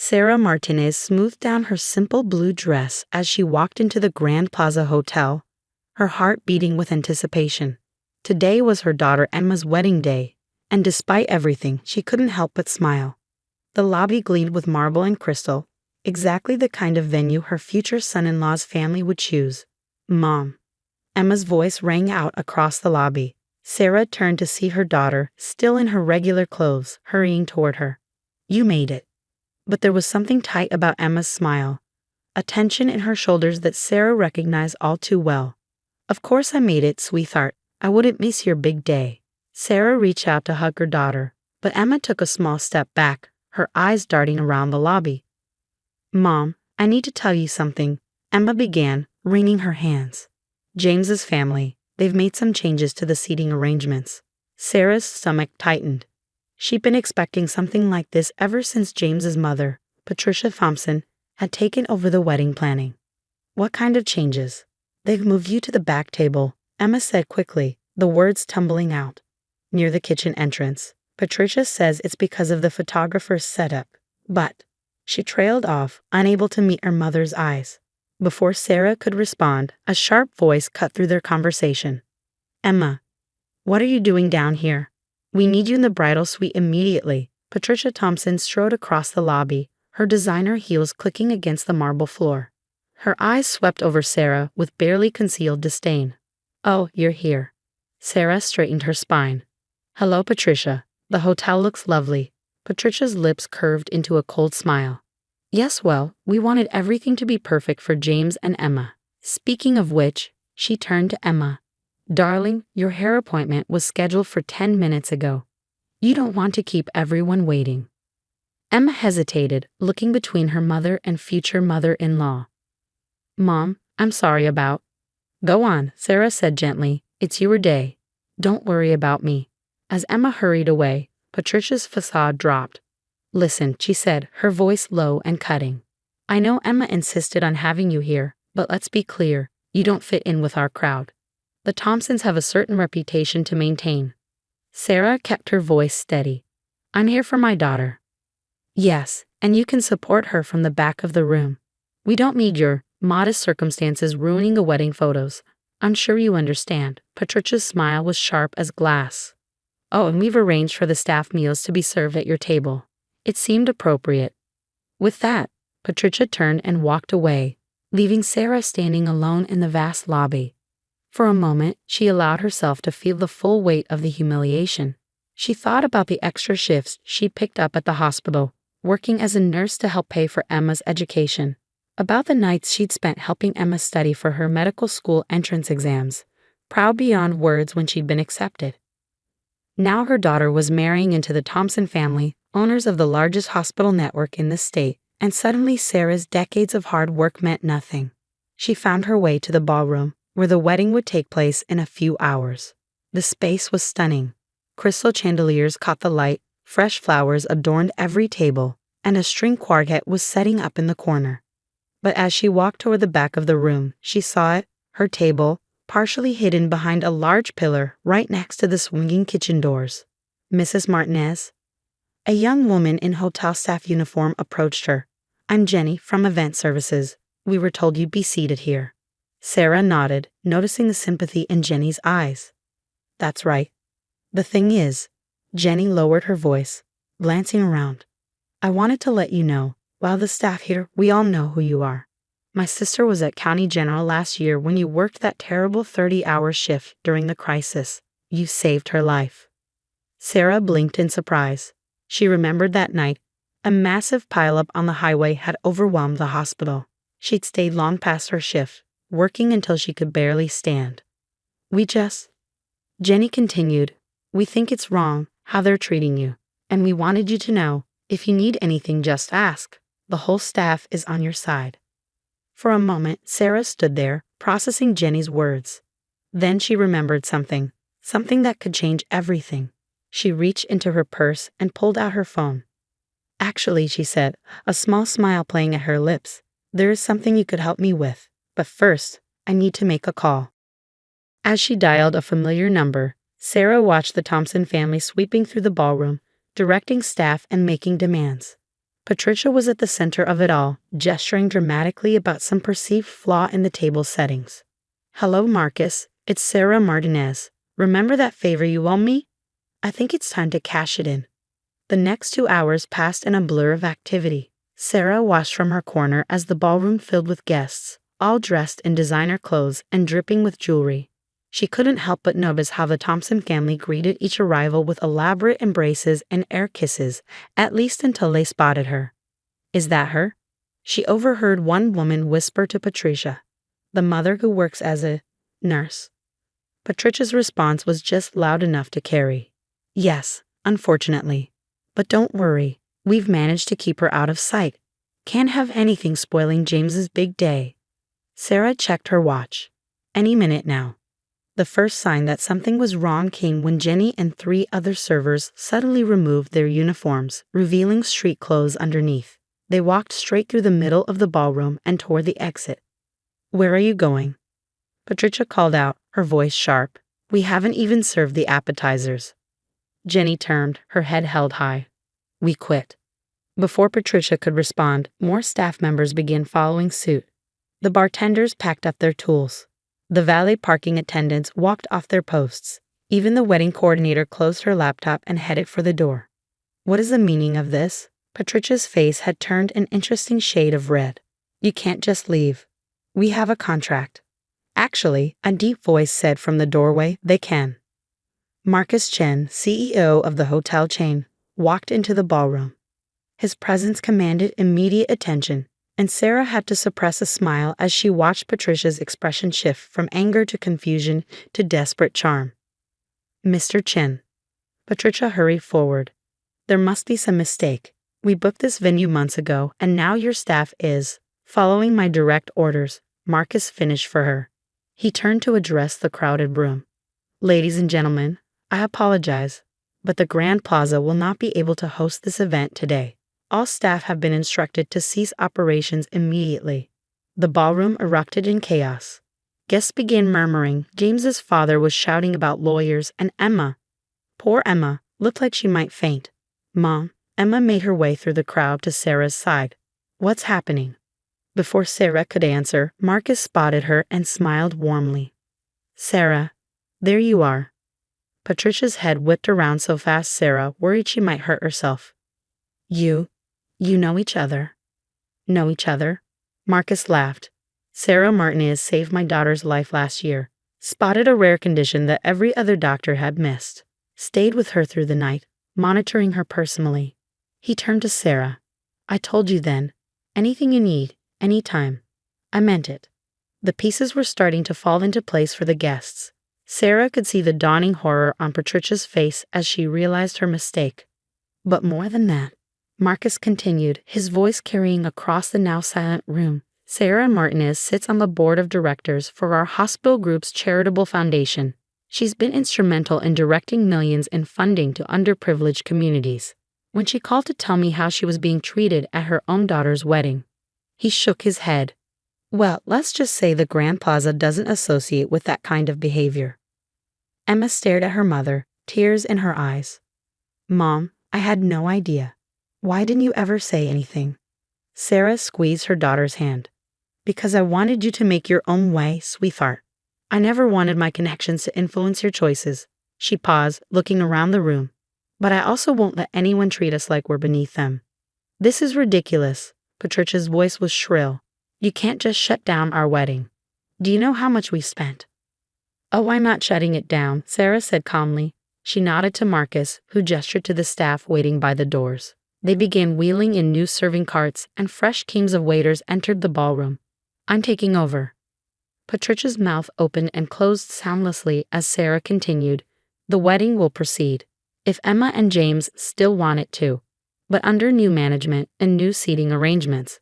Sarah Martinez smoothed down her simple blue dress as she walked into the Grand Plaza Hotel, her heart beating with anticipation. Today was her daughter Emma's wedding day, and despite everything, she couldn't help but smile. The lobby gleamed with marble and crystal, exactly the kind of venue her future son-in-law's family would choose. "Mom." Emma's voice rang out across the lobby. Sarah turned to see her daughter, still in her regular clothes, hurrying toward her. "You made it." But there was something tight about Emma's smile, a tension in her shoulders that Sarah recognized all too well. "Of course I made it, sweetheart. I wouldn't miss your big day." Sarah reached out to hug her daughter, but Emma took a small step back, her eyes darting around the lobby. "Mom, I need to tell you something," Emma began, wringing her hands. "James's family, they've made some changes to the seating arrangements." Sarah's stomach tightened. She'd been expecting something like this ever since James's mother, Patricia Thompson, had taken over the wedding planning. "What kind of changes?" "They've moved you to the back table," Emma said quickly, the words tumbling out. "Near the kitchen entrance. Patricia says it's because of the photographer's setup, but—" She trailed off, unable to meet her mother's eyes. Before Sarah could respond, a sharp voice cut through their conversation. "Emma, what are you doing down here? We need you in the bridal suite immediately." Patricia Thompson strode across the lobby, her designer heels clicking against the marble floor. Her eyes swept over Sarah with barely concealed disdain. "Oh, you're here." Sarah straightened her spine. "Hello, Patricia. The hotel looks lovely." Patricia's lips curved into a cold smile. "Yes, well, we wanted everything to be perfect for James and Emma." Speaking of which, she turned to Emma. "Darling, your hair appointment was scheduled for 10 minutes ago. You don't want to keep everyone waiting." Emma hesitated, looking between her mother and future mother-in-law. "Mom, I'm sorry about—" "Go on," Sarah said gently. "It's your day. Don't worry about me." As Emma hurried away, Patricia's facade dropped. "Listen," she said, her voice low and cutting. "I know Emma insisted on having you here, but let's be clear, you don't fit in with our crowd. The Thompsons have a certain reputation to maintain." Sarah kept her voice steady. "I'm here for my daughter." "Yes, and you can support her from the back of the room. We don't need your modest circumstances ruining the wedding photos. I'm sure you understand." Patricia's smile was sharp as glass. "Oh, and we've arranged for the staff meals to be served at your table." It seemed appropriate. With that, Patricia turned and walked away, leaving Sarah standing alone in the vast lobby. For a moment, she allowed herself to feel the full weight of the humiliation. She thought about the extra shifts she picked up at the hospital, working as a nurse to help pay for Emma's education. About the nights she'd spent helping Emma study for her medical school entrance exams, proud beyond words when she'd been accepted. Now her daughter was marrying into the Thompson family, owners of the largest hospital network in the state, and suddenly Sarah's decades of hard work meant nothing. She found her way to the ballroom, where the wedding would take place in a few hours. The space was stunning. Crystal chandeliers caught the light, fresh flowers adorned every table, and a string quartet was setting up in the corner. But as she walked toward the back of the room, she saw it, her table, partially hidden behind a large pillar right next to the swinging kitchen doors. "Mrs. Martinez?" A young woman in hotel staff uniform approached her. "I'm Jenny from Event Services. We were told you'd be seated here." Sarah nodded, noticing the sympathy in Jenny's eyes. "That's right. The thing is," Jenny lowered her voice, glancing around, "I wanted to let you know, while the staff here, we all know who you are. My sister was at County General last year when you worked that terrible 30-hour shift during the crisis. You saved her life." Sarah blinked in surprise. She remembered that night. A massive pileup on the highway had overwhelmed the hospital. She'd stayed long past her shift, working until she could barely stand. Jenny continued, "We think it's wrong how they're treating you, and we wanted you to know, if you need anything, just ask. The whole staff is on your side." For a moment, Sarah stood there, processing Jenny's words. Then she remembered something that could change everything. She reached into her purse and pulled out her phone. "Actually," she said, a small smile playing at her lips, "there is something you could help me with. But first, I need to make a call." As she dialed a familiar number, Sarah watched the Thompson family sweeping through the ballroom, directing staff and making demands. Patricia was at the center of it all, gesturing dramatically about some perceived flaw in the table settings. "Hello, Marcus. It's Sarah Martinez. Remember that favor you owe me? I think it's time to cash it in." The next 2 hours passed in a blur of activity. Sarah watched from her corner as the ballroom filled with guests, all dressed in designer clothes and dripping with jewelry. She couldn't help but notice how the Thompson family greeted each arrival with elaborate embraces and air kisses, at least until they spotted her. "Is that her?" She overheard one woman whisper to Patricia, "The mother who works as a nurse." Patricia's response was just loud enough to carry. "Yes, unfortunately. But don't worry, we've managed to keep her out of sight. Can't have anything spoiling James's big day." Sarah checked her watch. Any minute now. The first sign that something was wrong came when Jenny and 3 other servers suddenly removed their uniforms, revealing street clothes underneath. They walked straight through the middle of the ballroom and toward the exit. "Where are you going?" Patricia called out, her voice sharp. "We haven't even served the appetizers." Jenny turned, her head held high. "We quit." Before Patricia could respond, more staff members began following suit. The bartenders packed up their tools. The valet parking attendants walked off their posts. Even the wedding coordinator closed her laptop and headed for the door. "What is the meaning of this?" Patricia's face had turned an interesting shade of red. "You can't just leave. We have a contract." "Actually," a deep voice said from the doorway, "they can." Marcus Chen, CEO of the hotel chain, walked into the ballroom. His presence commanded immediate attention, and Sarah had to suppress a smile as she watched Patricia's expression shift from anger to confusion to desperate charm. "Mr. Chen." Patricia hurried forward. "There must be some mistake. We booked this venue months ago, and now your staff is following my direct orders." Marcus finished for her. He turned to address the crowded room. "Ladies and gentlemen, I apologize, but the Grand Plaza will not be able to host this event today. All staff have been instructed to cease operations immediately." The ballroom erupted in chaos. Guests began murmuring. James's father was shouting about lawyers, and Emma, poor Emma, looked like she might faint. "Mom," Emma made her way through the crowd to Sarah's side. "What's happening?" Before Sarah could answer, Marcus spotted her and smiled warmly. "Sarah, there you are." Patricia's head whipped around so fast Sarah worried she might hurt herself. You know each other." "Know each other?" Marcus laughed. "Sarah Martinez saved my daughter's life last year. Spotted a rare condition that every other doctor had missed. Stayed with her through the night, monitoring her personally." He turned to Sarah. "I told you then. Anything you need, anytime." I meant it. The pieces were starting to fall into place for the guests. Sarah could see the dawning horror on Patricia's face as she realized her mistake. "But more than that," Marcus continued, his voice carrying across the now silent room. "Sarah Martinez sits on the board of directors for our hospital group's charitable foundation. She's been instrumental in directing millions in funding to underprivileged communities. When she called to tell me how she was being treated at her own daughter's wedding." He shook his head. "Well, let's just say the Grand Plaza doesn't associate with that kind of behavior." Emma stared at her mother, tears in her eyes. "Mom, I had no idea. Why didn't you ever say anything?" Sarah squeezed her daughter's hand. "Because I wanted you to make your own way, sweetheart. I never wanted my connections to influence your choices." She paused, looking around the room. "But I also won't let anyone treat us like we're beneath them." "This is ridiculous." Patricia's voice was shrill. "You can't just shut down our wedding. Do you know how much we spent?" "Oh, I'm not shutting it down," Sarah said calmly. She nodded to Marcus, who gestured to the staff waiting by the doors. They began wheeling in new serving carts, and fresh teams of waiters entered the ballroom. "I'm taking over." Patricia's mouth opened and closed soundlessly as Sarah continued. "The wedding will proceed, if Emma and James still want it to, but under new management and new seating arrangements."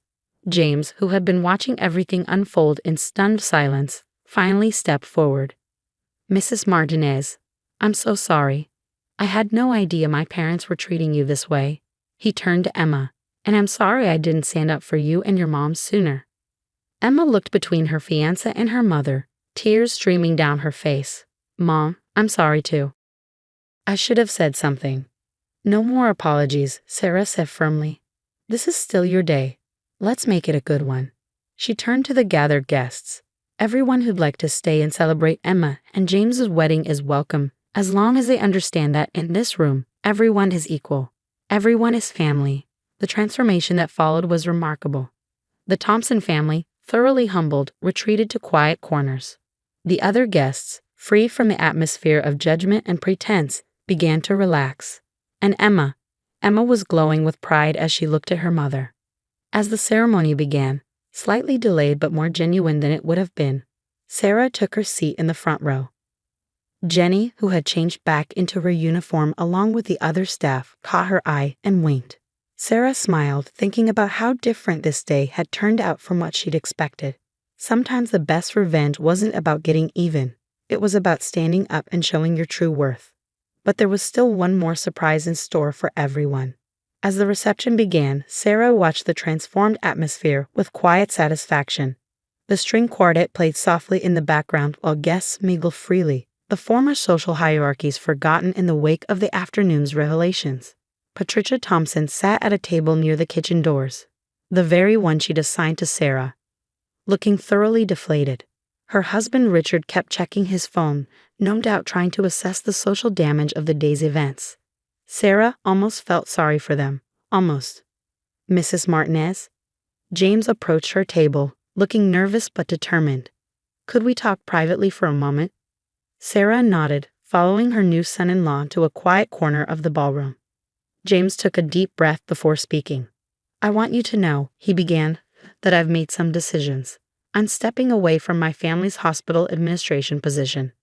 James, who had been watching everything unfold in stunned silence, finally stepped forward. "Mrs. Martinez, I'm so sorry. I had no idea my parents were treating you this way." He turned to Emma. "And I'm sorry I didn't stand up for you and your mom sooner." Emma looked between her fiancé and her mother, tears streaming down her face. "Mom, I'm sorry too. I should have said something." "No more apologies," Sarah said firmly. This is still your day. Let's make it a good one. She turned to the gathered guests. Everyone who'd like to stay and celebrate Emma and James's wedding is welcome, as long as they understand that in this room, everyone is equal. Everyone is family. The transformation that followed was remarkable. The Thompson family, thoroughly humbled, retreated to quiet corners. The other guests, free from the atmosphere of judgment and pretense, began to relax. And Emma was glowing with pride as she looked at her mother. As the ceremony began, slightly delayed but more genuine than it would have been, Sarah took her seat in the front row. Jenny, who had changed back into her uniform along with the other staff, caught her eye and winked. Sarah smiled, thinking about how different this day had turned out from what she'd expected. Sometimes the best revenge wasn't about getting even. It was about standing up and showing your true worth. But there was still one more surprise in store for everyone. As the reception began, Sarah watched the transformed atmosphere with quiet satisfaction. The string quartet played softly in the background while guests mingled freely, the former social hierarchies forgotten in the wake of the afternoon's revelations. Patricia Thompson sat at a table near the kitchen doors, the very one she'd assigned to Sarah, looking thoroughly deflated. Her husband Richard kept checking his phone, no doubt trying to assess the social damage of the day's events. Sarah almost felt sorry for them. Almost. Mrs. Martinez? James approached her table, looking nervous but determined. Could we talk privately for a moment? Sarah nodded, following her new son-in-law to a quiet corner of the ballroom. James took a deep breath before speaking. I want you to know, he began, that I've made some decisions. I'm stepping away from my family's hospital administration position.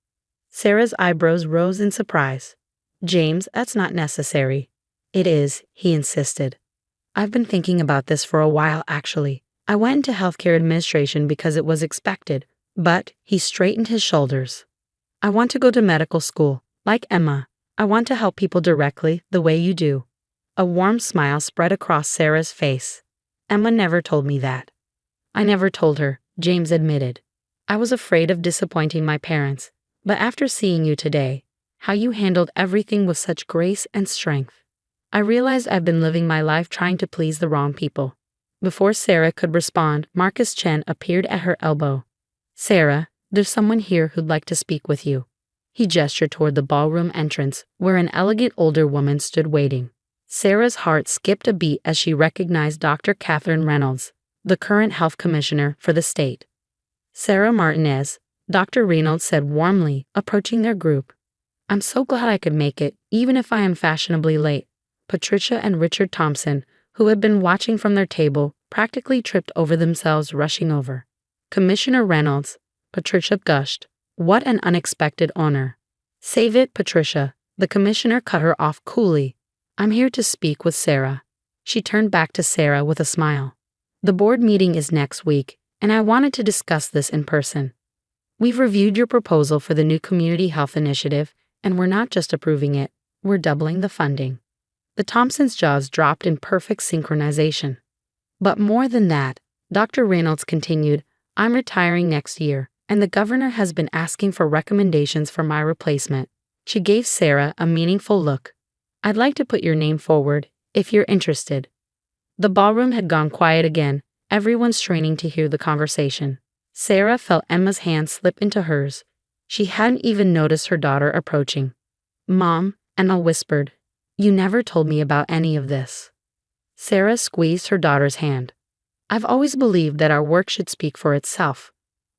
Sarah's eyebrows rose in surprise. James, that's not necessary. It is, he insisted. I've been thinking about this for a while, actually. I went into healthcare administration because it was expected, but he straightened his shoulders. I want to go to medical school, like Emma. I want to help people directly, the way you do. A warm smile spread across Sarah's face. Emma never told me that. I never told her, James admitted. I was afraid of disappointing my parents, but after seeing you today, how you handled everything with such grace and strength, I realized I've been living my life trying to please the wrong people. Before Sarah could respond, Marcus Chen appeared at her elbow. Sarah, there's someone here who'd like to speak with you. He gestured toward the ballroom entrance, where an elegant older woman stood waiting. Sarah's heart skipped a beat as she recognized Dr. Catherine Reynolds, the current health commissioner for the state. Sarah Martinez, Dr. Reynolds said warmly, approaching their group. I'm so glad I could make it, even if I am fashionably late. Patricia and Richard Thompson, who had been watching from their table, practically tripped over themselves rushing over. Commissioner Reynolds, Patricia gushed. What an unexpected honor. Save it, Patricia. The commissioner cut her off coolly. I'm here to speak with Sarah. She turned back to Sarah with a smile. The board meeting is next week, and I wanted to discuss this in person. We've reviewed your proposal for the new community health initiative, and we're not just approving it, we're doubling the funding. The Thompsons' jaws dropped in perfect synchronization. But more than that, Dr. Reynolds continued, I'm retiring next year, and the governor has been asking for recommendations for my replacement. She gave Sarah a meaningful look. I'd like to put your name forward, if you're interested. The ballroom had gone quiet again, everyone straining to hear the conversation. Sarah felt Emma's hand slip into hers. She hadn't even noticed her daughter approaching. Mom, Emma whispered, you never told me about any of this. Sarah squeezed her daughter's hand. I've always believed that our work should speak for itself.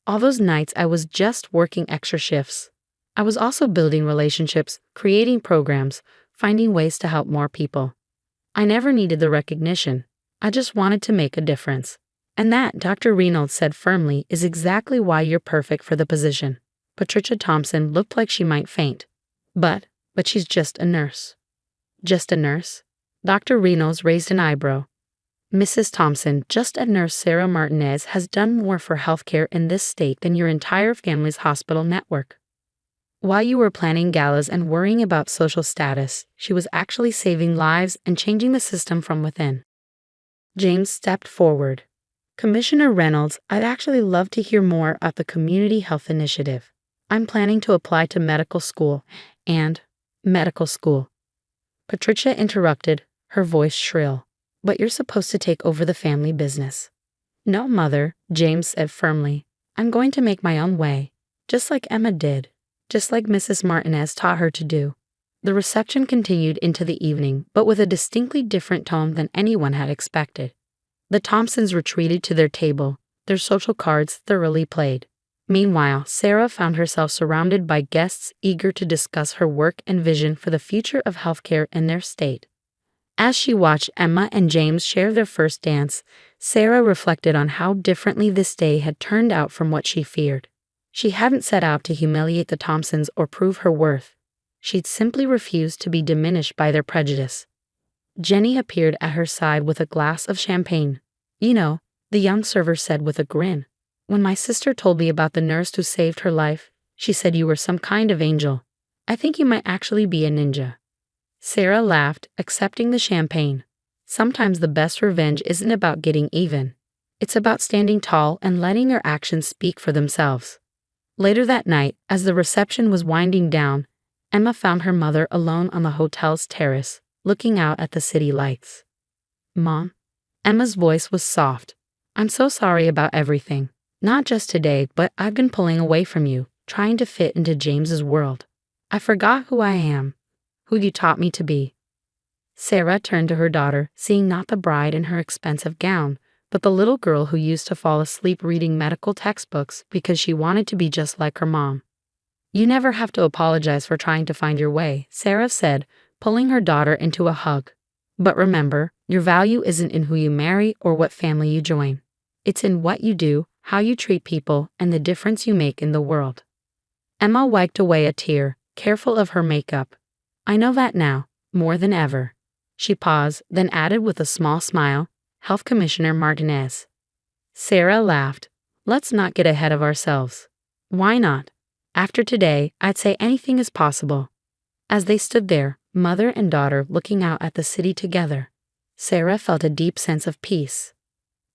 All those nights I was just working extra shifts. I was also building relationships, creating programs, finding ways to help more people. I never needed the recognition. I just wanted to make a difference. And that, Dr. Reynolds said firmly, is exactly why you're perfect for the position. Patricia Thompson looked like she might faint. But she's just a nurse. Just a nurse? Dr. Reynolds raised an eyebrow. Mrs. Thompson, just a nurse. Sarah Martinez has done more for healthcare in this state than your entire family's hospital network. While you were planning galas and worrying about social status, she was actually saving lives and changing the system from within. James stepped forward. Commissioner Reynolds, I'd actually love to hear more about the Community Health Initiative. I'm planning to apply to medical school and medical school. Patricia interrupted, her voice shrill. but you're supposed to take over the family business." "No, Mother," James said firmly. "I'm going to make my own way, just like Emma did, just like Mrs. Martinez taught her to do." The reception continued into the evening, but with a distinctly different tone than anyone had expected. The Thompsons retreated to their table, their social cards thoroughly played. Meanwhile, Sarah found herself surrounded by guests eager to discuss her work and vision for the future of healthcare in their state. As she watched Emma and James share their first dance, Sarah reflected on how differently this day had turned out from what she feared. She hadn't set out to humiliate the Thompsons or prove her worth. She'd simply refused to be diminished by their prejudice. Jenny appeared at her side with a glass of champagne. "You know," the young server said with a grin, "when my sister told me about the nurse who saved her life, she said you were some kind of angel. I think you might actually be a ninja." Sarah laughed, accepting the champagne. Sometimes the best revenge isn't about getting even. It's about standing tall and letting your actions speak for themselves. Later that night, as the reception was winding down, Emma found her mother alone on the hotel's terrace, looking out at the city lights. "Mom?" Emma's voice was soft. "I'm so sorry about everything. Not just today, but I've been pulling away from you, trying to fit into James's world. I forgot who I am, who you taught me to be." Sarah turned to her daughter, seeing not the bride in her expensive gown, but the little girl who used to fall asleep reading medical textbooks because she wanted to be just like her mom. "You never have to apologize for trying to find your way," Sarah said, pulling her daughter into a hug. "But remember, your value isn't in who you marry or what family you join. It's in what you do, how you treat people, and the difference you make in the world." Emma wiped away a tear, careful of her makeup. "I know that now, more than ever." She paused, then added with a small smile, "Health Commissioner Martinez." Sarah laughed. "Let's not get ahead of ourselves." "Why not? After today, I'd say anything is possible." As they stood there, mother and daughter looking out at the city together, Sarah felt a deep sense of peace.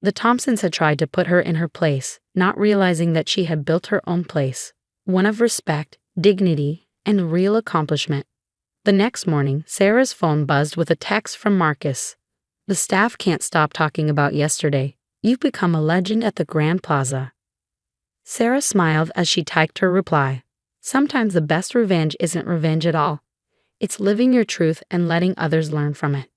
The Thompsons had tried to put her in her place, not realizing that she had built her own place, one of respect, dignity, and real accomplishment. The next morning, Sarah's phone buzzed with a text from Marcus. "The staff can't stop talking about yesterday. You've become a legend at the Grand Plaza." Sarah smiled as she typed her reply. Sometimes the best revenge isn't revenge at all. It's living your truth and letting others learn from it.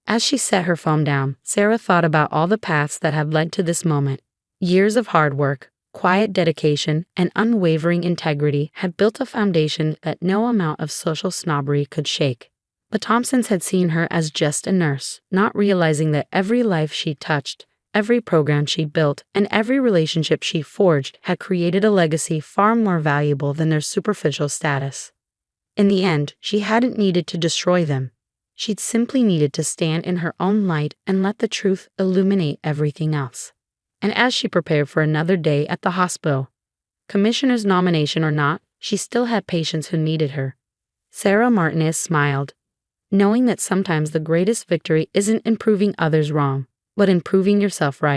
As she set her phone down, Sarah thought about all the paths that had led to this moment. Years of hard work, quiet dedication, and unwavering integrity had built a foundation that no amount of social snobbery could shake. The Thompsons had seen her as just a nurse, not realizing that every life she touched, every program she built, and every relationship she forged had created a legacy far more valuable than their superficial status. In the end, she hadn't needed to destroy them. She'd simply needed to stand in her own light and let the truth illuminate everything else. And as she prepared for another day at the hospital, commissioner's nomination or not, she still had patients who needed her. Sarah Martinez smiled, knowing that sometimes the greatest victory isn't in proving others wrong, but in proving yourself right.